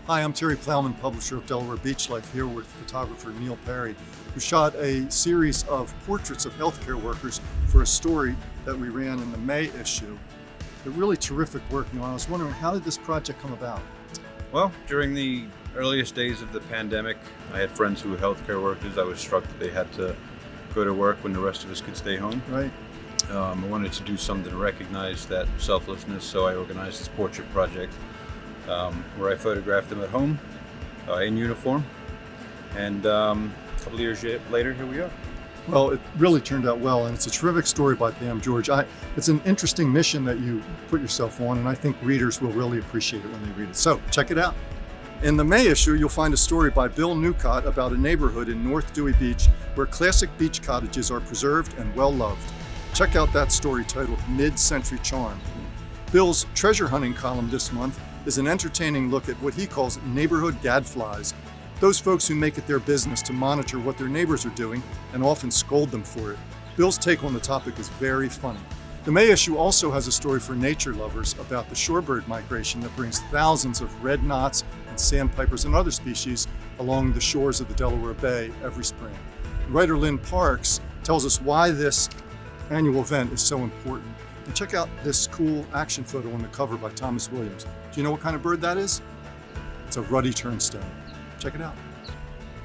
Hi, I'm Terry Plowman, publisher of Delaware Beach Life, here with photographer Neil Perry, who shot a series of portraits of healthcare workers for a story that we ran in the May issue. A really terrific work, Neil. I was wondering, how did this project come about? Well, during the earliest days of the pandemic, I had friends who were healthcare workers. I was struck that they had to go to work when the rest of us could stay home. Right. I wanted to do something to recognize that selflessness, so I organized this portrait project where I photographed them at home in uniform. And a couple of years later, here we are. Well, it really turned out well, and it's a terrific story by Pam George. It's an interesting mission that you put yourself on, and I think readers will really appreciate it when they read it. So check it out. In the May issue, you'll find a story by Bill Newcott about a neighborhood in North Dewey Beach where classic beach cottages are preserved and well loved. Check out that story titled MidCentury Charm. Bill's treasure hunting column this month is an entertaining look at what he calls neighborhood gadflies, those folks who make it their business to monitor what their neighbors are doing and often scold them for it. Bill's take on the topic is very funny. The May issue also has a story for nature lovers about the Shorebird Migration that brings thousands of red knots and sandpipers and other species along the shores of the Delaware Bay every spring. Writer Lynn Parks tells us why this annual event is so important. And check out this cool action photo on the cover by Thomas Williams. Do you know what kind of bird that is? It's a ruddy turnstone. Check it out.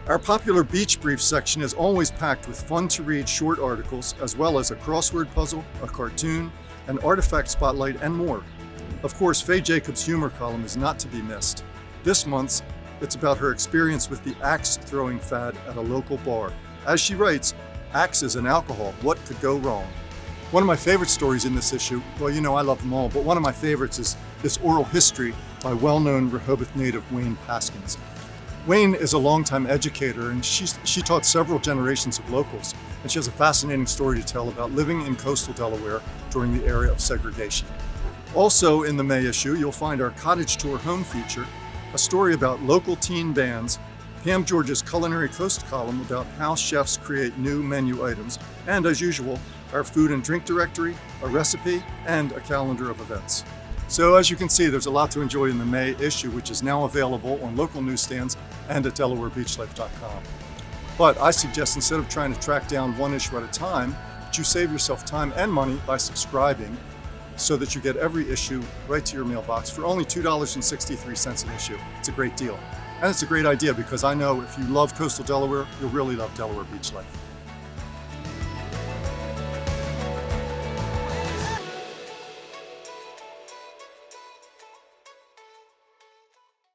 Our popular Beach Brief section is always packed with fun-to-read short articles, as well as a crossword puzzle, a cartoon, an artifact spotlight, and more. Of course, Faye Jacobs' humor column is not to be missed. This month's, it's about her experience with the axe-throwing fad at a local bar. As she writes, "Axes and alcohol, what could go wrong?" One of my favorite stories in this issue, well, you know I love them all, but one of my favorites is this oral history by well-known Rehoboth native Wayne Paskins. Wayne is a longtime educator, and she taught several generations of locals, and she has a fascinating story to tell about living in coastal Delaware during the era of segregation. Also in the May issue, you'll find our Cottage Tour Home feature, a story about local teen bands, Pam George's Culinary Coast column about how chefs create new menu items, and as usual, our food and drink directory, a recipe, and a calendar of events. So as you can see, there's a lot to enjoy in the May issue, which is now available on local newsstands and at DelawareBeachLife.com. But I suggest instead of trying to track down one issue at a time, that you save yourself time and money by subscribing so that you get every issue right to your mailbox for only $2.63 an issue. It's a great deal. And it's a great idea because I know if you love coastal Delaware, you'll really love Delaware Beach Life.